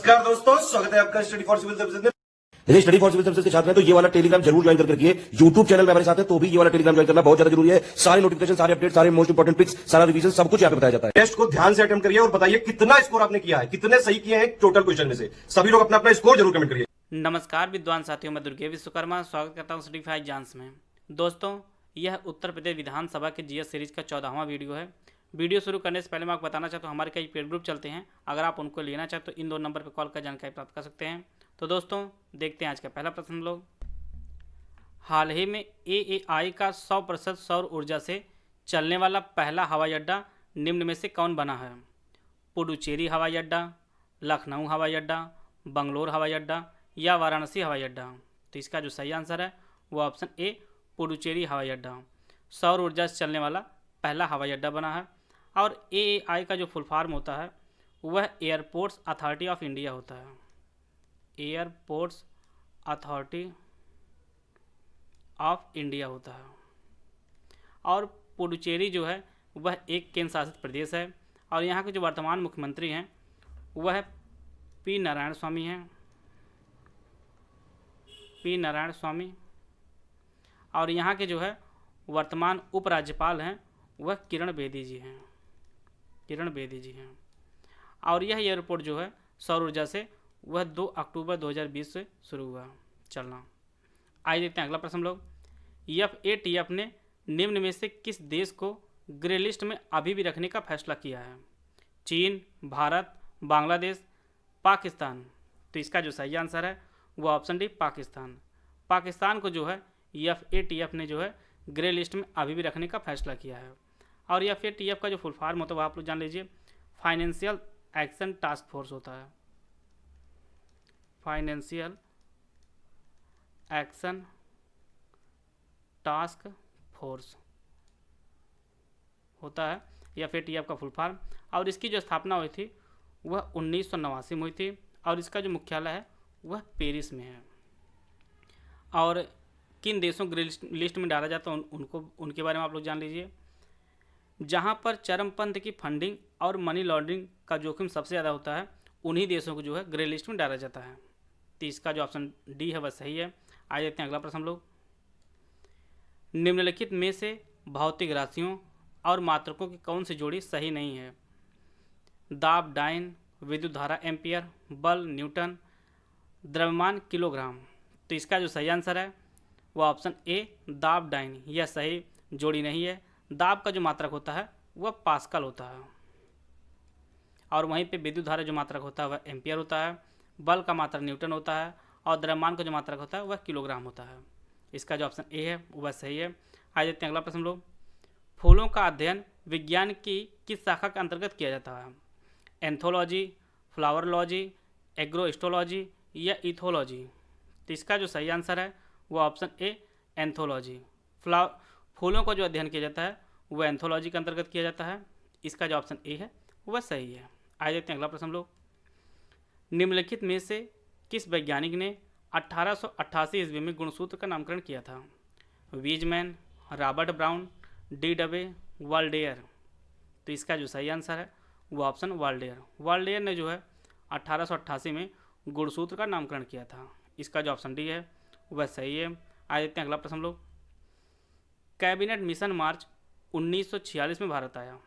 नमस्कार दोस्तों, स्वागत है आपका स्टडी फॉर सिविल सर्विसेज में। यदि स्टडी फॉर सिविल सर्विसेज के छात्र हैं तो ये वाला टेलीग्राम जरूर ज्वाइन करके रखिए। यूट्यूब चैनल में हमारे साथ है तो भी ये वाला टेलीग्राम ज्वाइन करना बहुत ज्यादा जरूरी है। सारे नोटिफिकेशन, सारे अपडेट, सारे मोस्ट इंपोर्टेंट पिक्स, सारा रिवीजन सब कुछ यहाँ पे बताया जाता है। टेस्ट को ध्यान से अटेम्प्ट करिए और बताइए कितना स्कोर आपने किया है, कितने सही किए हैं टोटल क्वेश्चन में से। सभी लोग अपना अपना स्कोर जरूर कमेंट करिए। नमस्कार विद्वान साथियों, मैं दुर्गे विश्वकर्मा स्वागत करता हूं सर्टिफाइड एग्जाम्स में। दोस्तों, यह उत्तर प्रदेश विधानसभा के जीएस सीरीज का 14वां वीडियो है। वीडियो शुरू करने से पहले मैं आपको बताना चाहता हूं हमारे कई पेड ग्रुप चलते हैं। अगर आप उनको लेना चाहते तो इन दो नंबर पर कॉल कर जानकारी प्राप्त कर सकते हैं। तो दोस्तों, देखते हैं आज का पहला प्रश्न लोग। हाल ही में एएआई का 100% सौर ऊर्जा से चलने वाला पहला हवाई अड्डा निम्न में से कौन बना है? पुडुचेरी हवाई अड्डा, लखनऊ हवाई अड्डा, बंगलोर हवाई अड्डा या वाराणसी हवाई अड्डा? तो इसका जो सही आंसर है वो ऑप्शन ए पुडुचेरी हवाई अड्डा सौर ऊर्जा से चलने वाला पहला हवाई अड्डा बना है। और एएआई का जो फुल फॉर्म होता है वह एयरपोर्ट्स अथॉरिटी ऑफ इंडिया होता है। एयरपोर्ट्स अथॉरिटी ऑफ इंडिया होता है। और पुडुचेरी जो है वह एक केंद्र शासित प्रदेश है और यहाँ के जो वर्तमान मुख्यमंत्री हैं वह पी नारायण स्वामी हैं। पी नारायण स्वामी। और यहाँ के जो है वर्तमान उपराज्यपाल हैं वह किरण बेदी जी हैं। किरण बेदी जी हैं। और यह एयरपोर्ट जो है सौर ऊर्जा से वह 2 अक्टूबर 2020 से शुरू हुआ चलना। आइए देखते हैं अगला प्रश्न लोग। एफएटीएफ ने निम्न में से किस देश को ग्रे लिस्ट में अभी भी रखने का फैसला किया है? चीन, भारत, बांग्लादेश, पाकिस्तान? तो इसका जो सही आंसर है वो ऑप्शन डी पाकिस्तान। पाकिस्तान को जो है एफएटीएफ ने जो है ग्रे लिस्ट में अभी भी रखने का फैसला किया है। और एफएटीएफ का जो फुल फॉर्म होता है वो आप लोग जान लीजिए, फाइनेंशियल एक्शन टास्क फोर्स होता है। फाइनेंशियल एक्शन टास्क फोर्स होता है एफएटीएफ का फुल फॉर्म। और इसकी जो स्थापना हुई थी वह 1989 में हुई थी और इसका जो मुख्यालय है वह पेरिस में है। और किन देशों को लिस्ट में डाला जाता है उनके बारे में आप लोग जान लीजिए। जहां पर चरमपंथ की फंडिंग और मनी लॉन्ड्रिंग का जोखिम सबसे ज़्यादा होता है उन्हीं देशों को जो है ग्रे लिस्ट में डाला जाता है। तो इसका जो ऑप्शन डी है वह सही है। आ जाते हैं अगला प्रश्न हम लोग। निम्नलिखित में से भौतिक राशियों और मात्रकों की कौन सी जोड़ी सही नहीं है? दाब डाइन, विद्युत धारा एम्पियर, बल न्यूटन, द्रव्यमान किलोग्राम? तो इसका जो सही आंसर है वह ऑप्शन ए दाब डाइन, यह सही जोड़ी नहीं है। दाब का जो मात्रक होता है वह पास्कल होता है और वहीं पे विद्युत धारा जो मात्रक होता है वह एम्पियर होता है। बल का मात्रक न्यूटन होता है और द्रव्यमान का जो मात्रक होता है वह किलोग्राम होता है। इसका जो ऑप्शन ए है वह सही है। आ जाते हैं अगला प्रश्न लोग। फूलों का अध्ययन विज्ञान की किस शाखा के अंतर्गत किया जाता है? एंथोलॉजी, फ्लावरलॉजी, एग्रोस्टोलॉजी या इथोलॉजी? तो इसका जो सही आंसर है वह ऑप्शन ए एंथोलॉजी। फूलों का जो अध्ययन किया जाता है वह एंथोलॉजी के अंतर्गत किया जाता है। इसका जो ऑप्शन ए है वह सही है। आ जाते हैं अगला प्रश्न लोग। निम्नलिखित में से किस वैज्ञानिक ने 1888 ईस्वी में गुणसूत्र का नामकरण किया था? वीजमैन, रॉबर्ट ब्राउन, डी डबे, वाल्डेयर? तो इसका जो सही आंसर है वो ऑप्शन वाल्डेयर। वाल्डेयर ने जो है 1888 में गुणसूत्र का नामकरण किया था। इसका जो ऑप्शन डी है वह सही है। आ जाते हैं अगला प्रश्न लोग। कैबिनेट मिशन मार्च 1946 में भारत आया।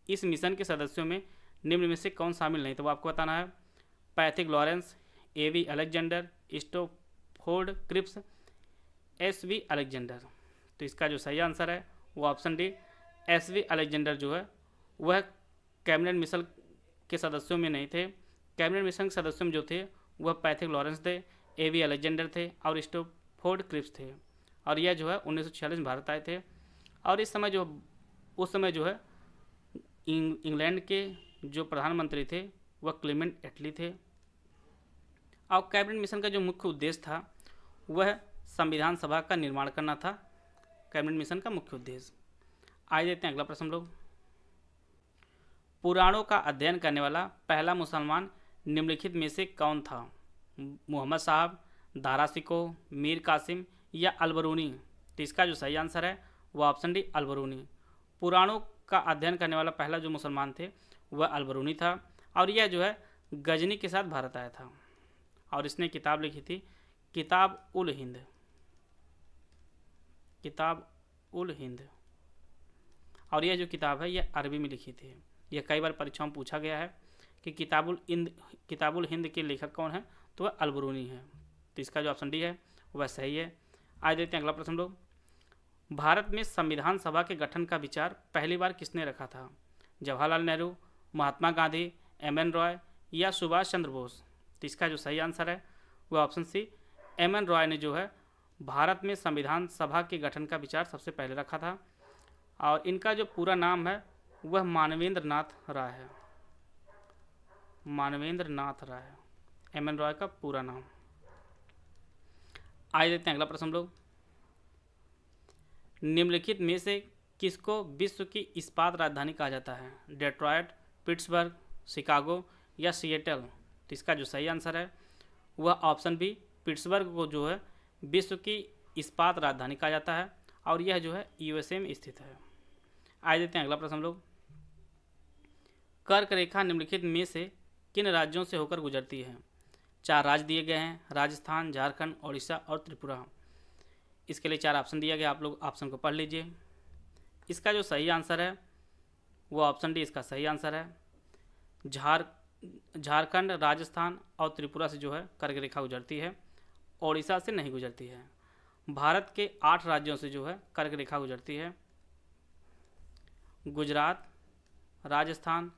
इस मिशन के सदस्यों में निम्न में से कौन शामिल नहीं? तो वो आपको बताना है। पैथिक लॉरेंस, एवी अलेक्जेंडर, स्टोफोर्ड क्रिप्स, एसवी अलेक्जेंडर? तो इसका जो सही आंसर है वो ऑप्शन डी एसवी अलेक्जेंडर जो है वह कैबिनेट मिशन के सदस्यों में नहीं थे। कैबिनेट मिशन के सदस्यों में जो थे वह पैथिक लॉरेंस थे, एवी अलेक्जेंडर थे और स्टोफोर्ड क्रिप्स थे। और यह जो है 1946 में भारत आए थे। और उस समय जो है इंग्लैंड के जो प्रधानमंत्री थे वह क्लेमेंट एटली थे। और कैबिनेट मिशन का जो मुख्य उद्देश्य था वह संविधान सभा का निर्माण करना था। कैबिनेट मिशन का मुख्य उद्देश्य। आइए देखते हैं अगला प्रश्न लोग। पुराणों का अध्ययन करने वाला पहला मुसलमान निम्नलिखित में से कौन था? मोहम्मद साहब, दारा शिकोह, मीर कासिम या अलबरूनी? तो इसका जो सही आंसर है वह ऑप्शन डी अलबरूनी। पुराणों का अध्ययन करने वाला पहला जो मुसलमान थे वह अलबरूनी था। और यह जो है गजनी के साथ भारत आया था और इसने किताब लिखी थी किताब उल हिंद। किताब उल हिंद। और यह जो किताब है यह अरबी में लिखी थी। यह कई बार परीक्षाओं में पूछा गया है कि किताबुल हिंद के लेखक कौन है, तो वह अलबरूनी है। तो इसका जो ऑप्शन डी है वह सही है। आज देखते हैं अगला प्रश्न लोग। भारत में संविधान सभा के गठन का विचार पहली बार किसने रखा था? जवाहरलाल नेहरू, महात्मा गांधी, एम.एन. रॉय या सुभाष चंद्र बोस? तो इसका जो सही आंसर है वह ऑप्शन सी एम.एन. रॉय ने जो है भारत में संविधान सभा के गठन का विचार सबसे पहले रखा था। और इनका जो पूरा नाम है वह मानवेंद्र नाथ राय है। मानवेंद्र नाथ राय, एम.एन. रॉय का पूरा नाम। आइए देखते हैं अगला प्रश्न लोग। निम्नलिखित में से किसको विश्व की इस्पात राजधानी कहा जाता है? डेट्रॉयट, पिट्सबर्ग, शिकागो या सिएटल? तो इसका जो सही आंसर है वह ऑप्शन बी पिट्सबर्ग को जो है विश्व की इस्पात राजधानी कहा जाता है और यह जो है यूएसए में स्थित है। आइए देखते हैं अगला प्रश्न लोग। कर्क रेखा निम्नलिखित में से किन राज्यों से होकर गुजरती है? 4 राज्य दिए गए हैं, राजस्थान, झारखंड, उड़ीसा और त्रिपुरा। इसके लिए 4 ऑप्शन दिया गया, आप लोग ऑप्शन को पढ़ लीजिए। इसका जो सही आंसर है वो ऑप्शन डी इसका सही आंसर है। झारखंड, राजस्थान और त्रिपुरा से जो है कर्क रेखा गुजरती है, उड़ीसा से नहीं गुजरती है। भारत के 8 राज्यों से जो है कर्क रेखा गुजरती है। गुजरात, राजस्थान,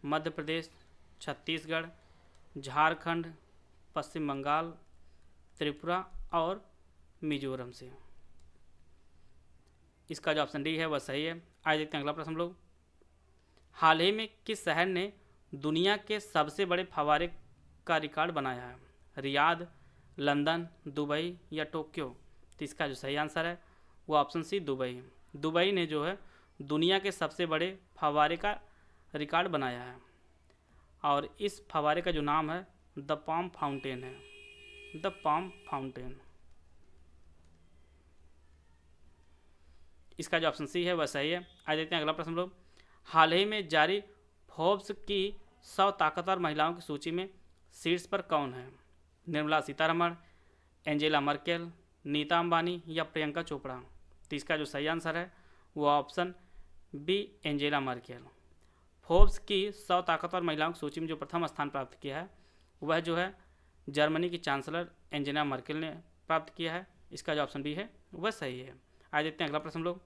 मध्य प्रदेश, छत्तीसगढ़, झारखंड, पश्चिम बंगाल, त्रिपुरा और मिजोरम से। इसका जो ऑप्शन डी है वह सही है। आज देखते हैं अगला प्रश्न लोग। हाल ही में किस शहर ने दुनिया के सबसे बड़े फव्वारे का रिकॉर्ड बनाया है? रियाद, लंदन, दुबई या टोक्यो? तो इसका जो सही आंसर है वो ऑप्शन सी दुबई। दुबई ने जो है दुनिया के सबसे बड़े फव्वारे का रिकॉर्ड बनाया है और इस फव्वारे का जो नाम है द पाम फाउंटेन है। The palm fountain. इसका जो ऑप्शन सी है वह सही है। आज देखते हैं अगला प्रश्न लोग। हाल ही में जारी फोर्ब्स की 100 ताकतवर महिलाओं की सूची में शीर्ष पर कौन है? निर्मला सीतारमण, एंजेला मर्केल, नीता अंबानी या प्रियंका चोपड़ा? तो इसका जो सही आंसर है वो option B Angela Merkel. Forbes की 100 ताकतवर महिलाओं की सूची में जो प्रथम स्थान प्राप्त किया है वह जो है जर्मनी की चांसलर एंजेला मर्केल ने प्राप्त किया है। इसका जो ऑप्शन बी है वह सही है। आज देखते हैं अगला प्रश्न लोग।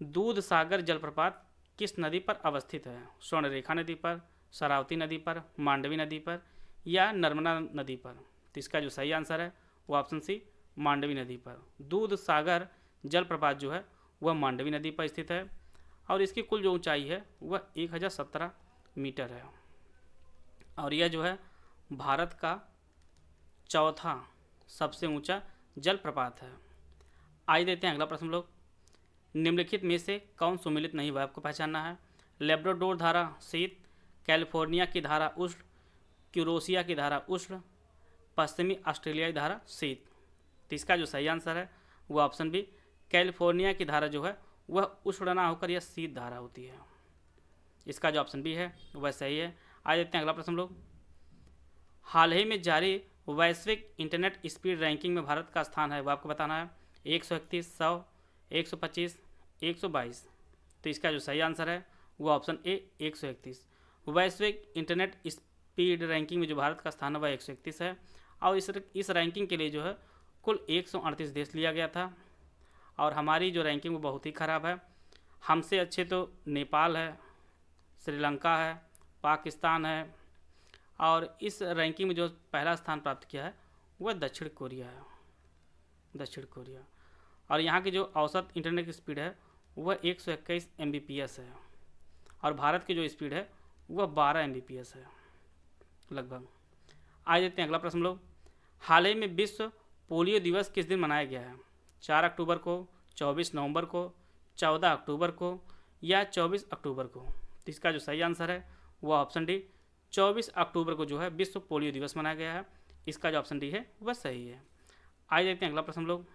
दूध सागर जलप्रपात किस नदी पर अवस्थित है? स्वर्णरेखा नदी पर, शरावती नदी पर, मांडवी नदी पर या नर्मदा नदी पर? तो इसका जो सही आंसर है वो ऑप्शन सी मांडवी नदी पर। दूध सागर जलप्रपात जो है वह मांडवी नदी पर स्थित है और इसकी कुल जो ऊंचाई है वह 1017 मीटर है और यह जो है भारत का चौथा सबसे ऊंचा जलप्रपात है। आइए देते हैं अगला प्रश्न लोग। निम्नलिखित में से कौन सुमेलित नहीं हुआ? आपको पहचानना है। लेब्राडोर धारा शीत, कैलिफोर्निया की धारा उष्ण, क्यूरोसिया की धारा उष्ण, पश्चिमी ऑस्ट्रेलियाई धारा शीत। तो इसका जो सही आंसर है वो ऑप्शन बी कैलिफोर्निया की धारा जो है वह उष्ण ना होकर यह शीत धारा होती है। इसका जो ऑप्शन बी है वह सही है। आज देखते हैं अगला प्रश्न लोग। हाल ही में जारी वैश्विक इंटरनेट स्पीड रैंकिंग में भारत का स्थान है वो आपको बताना है। 131, 100, 125, 122। तो इसका जो सही आंसर है वो ऑप्शन ए 131। वैश्विक इंटरनेट स्पीड रैंकिंग में जो भारत का स्थान है वह 131 है और इस रैंकिंग के लिए जो है कुल 138 देश लिया गया था और हमारी जो रैंकिंग वो बहुत ही ख़राब है। हमसे अच्छे तो नेपाल है, श्रीलंका है, पाकिस्तान है और इस रैंकिंग में जो पहला स्थान प्राप्त किया है वह दक्षिण कोरिया है। दक्षिण कोरिया। और यहाँ की जो औसत इंटरनेट की स्पीड है वह 121 Mbps है और भारत की जो स्पीड है वह 12 Mbps है लगभग। आज देखते हैं अगला प्रश्न लोग। हाल ही में विश्व पोलियो दिवस किस दिन मनाया गया है? 4 अक्टूबर को, 24 नवंबर को, 14 अक्टूबर को या 24 अक्टूबर को? तो इसका जो सही आंसर है वह ऑप्शन डी 24 अक्टूबर को जो है विश्व पोलियो दिवस मनाया गया है। इसका जो ऑप्शन डी है वह सही है। आइए देखते हैं अगला प्रश्न लोग।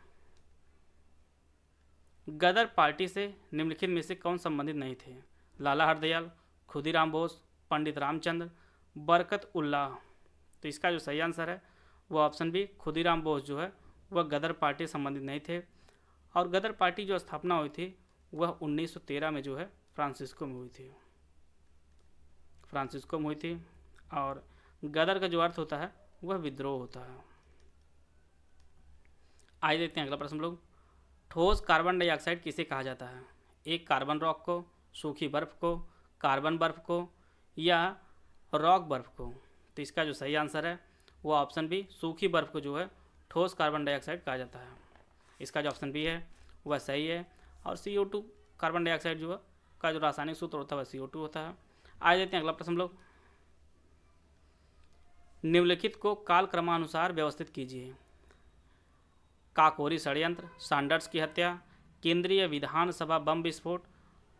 गदर पार्टी से निम्नलिखित में से कौन संबंधित नहीं थे? लाला हरदयाल, खुदीराम बोस, पंडित रामचंद्र, बरकत उल्लाह। तो इसका जो सही आंसर है वो ऑप्शन बी खुदीराम बोस जो है वह गदर पार्टी से संबंधित नहीं थे। और गदर पार्टी जो स्थापना हुई थी वह 1913 में जो है फ्रांसिस्को में हुई थी, फ्रांसिस्को में हुई थी। और गदर का जो अर्थ होता है वह विद्रोह होता है। आइए देखते हैं अगला प्रश्न लोग। ठोस कार्बन डाइऑक्साइड किसे कहा जाता है? एक कार्बन रॉक को, सूखी बर्फ को, कार्बन बर्फ को या रॉक बर्फ को? तो इसका जो सही आंसर है वो ऑप्शन बी सूखी बर्फ को जो है ठोस कार्बन डाइऑक्साइड कहा जाता है। इसका जो ऑप्शन बी है वह सही है। और CO2 कार्बन डाइऑक्साइड जो है का जो रासायनिक सूत्र होता है वह CO2 होता है। आ जाते हैं अगला प्रश्न लोग। निम्नलिखित को काल क्रमानुसार व्यवस्थित कीजिए। काकोरी षड्यंत्र, सैंडर्स की हत्या, केंद्रीय विधानसभा बम विस्फोट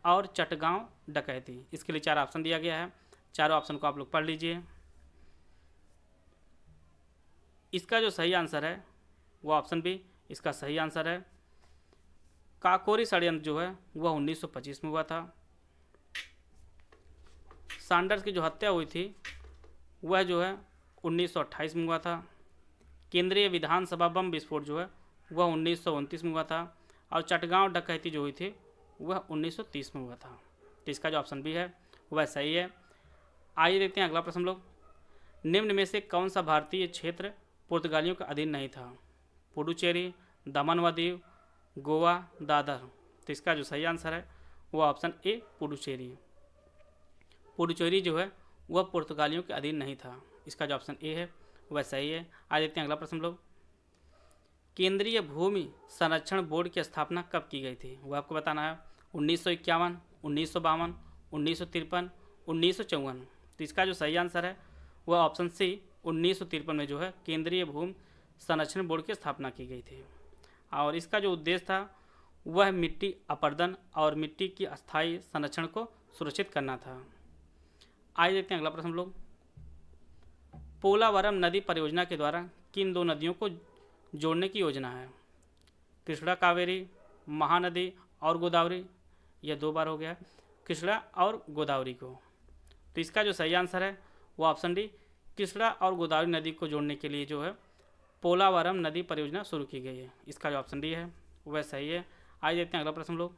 और चटगांव डकैती। इसके लिए 4 ऑप्शन दिया गया है, चारों ऑप्शन को आप लोग पढ़ लीजिए। इसका जो सही आंसर है वो ऑप्शन बी इसका सही आंसर है। काकोरी षड्यंत्र जो है वह 1925 में हुआ था। सैंडर्स की जो हत्या हुई थी वह जो है 1928 में हुआ था। केंद्रीय विधानसभा बम विस्फोट जो है वह 1929 में हुआ था। और चटगांव डकैती जो हुई थी वह 1930 में हुआ था। तो इसका जो ऑप्शन बी है वह सही है। आइए देखते हैं अगला प्रश्न लोग। निम्न में से कौन सा भारतीय क्षेत्र पुर्तगालियों के अधीन नहीं था? पुडुचेरी, दमन व दीव, गोवा, दादर। तो इसका जो सही आंसर है वो ऑप्शन ए पुडुचेरी। पुडुचेरी जो है वह पुर्तगालियों के अधीन नहीं था। इसका जो ऑप्शन ए है वह सही है। आज देखते हैं अगला प्रश्न लोग। केंद्रीय भूमि संरक्षण बोर्ड की स्थापना कब की गई थी? वो आपको बताना है। 1951, 1952, 1953, 1954। तो इसका जो सही आंसर है वह ऑप्शन सी 1953 में जो है केंद्रीय भूमि संरक्षण बोर्ड की स्थापना की गई थी। और इसका जो उद्देश्य था वह मिट्टी अपरदन और मिट्टी की अस्थायी संरक्षण को सुरक्षित करना था। आइए देखते हैं अगला प्रश्न लोग। पोलावरम नदी परियोजना के द्वारा किन 2 नदियों को जोड़ने की योजना है? कृष्णा कावेरी, महानदी और गोदावरी। यह 2 बार हो गया, कृष्णा और गोदावरी को। तो इसका जो सही आंसर है वो ऑप्शन डी कृष्णा और गोदावरी नदी को जोड़ने के लिए जो है पोलावरम नदी परियोजना शुरू की गई है। इसका जो ऑप्शन डी है वह सही है। आइए देखते हैं अगला प्रश्न लोग।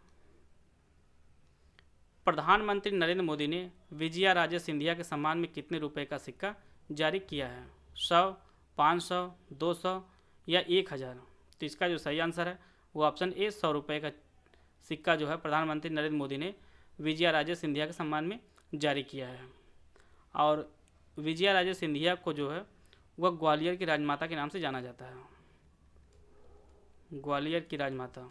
प्रधानमंत्री नरेंद्र मोदी ने विजया राजे सिंधिया के सम्मान में कितने रुपए का सिक्का जारी किया है? 100, 500, 200 या 1000? तो इसका जो सही आंसर है वो ऑप्शन ए 100 रुपये का सिक्का जो है प्रधानमंत्री नरेंद्र मोदी ने विजया राजे सिंधिया के सम्मान में जारी किया है। और विजया राजे सिंधिया को जो है वह ग्वालियर की राजमाता के नाम से जाना जाता है। ग्वालियर की राजमाता।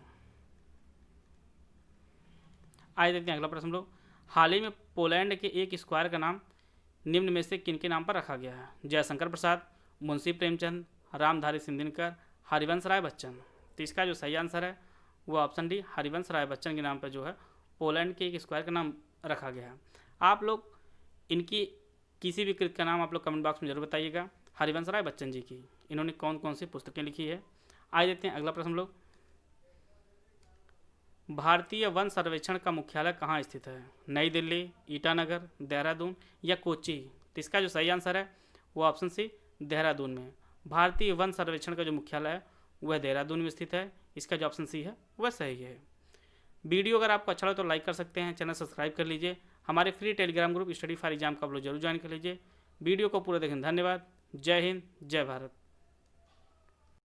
आइए देखते हैं अगला प्रश्न लोग। हाल ही में पोलैंड के एक स्क्वायर का नाम निम्न में से किनके नाम पर रखा गया है? जयशंकर प्रसाद, मुंशी प्रेमचंद, रामधारी सिंधिनकर, हरिवंश राय बच्चन। तो इसका जो सही आंसर है वो ऑप्शन डी हरिवंश राय बच्चन के नाम पर जो है पोलैंड के एक स्क्वायर का नाम रखा गया है। आप लोग इनकी किसी भी कृत का नाम आप लोग कमेंट बॉक्स में जरूर बताइएगा। हरिवंश राय बच्चन जी की इन्होंने कौन कौन सी पुस्तकें लिखी है। आइए देखते हैं अगला प्रश्न लोग। भारतीय वन सर्वेक्षण का मुख्यालय कहाँ स्थित है? नई दिल्ली, ईटानगर, देहरादून या कोच्चि? तो इसका जो सही आंसर है वो ऑप्शन सी देहरादून में। भारतीय वन सर्वेक्षण का जो मुख्यालय है वह देहरादून में स्थित है। इसका जो ऑप्शन सी है वह सही है। वीडियो अगर आपको अच्छा लगे तो लाइक कर सकते हैं, चैनल सब्सक्राइब कर लीजिए। हमारे free Telegram group study for exam का आप लोग जरूर ज्वाइन कर लीजिए। वीडियो को पूरा देखें, धन्यवाद। जय हिंद, जय भारत।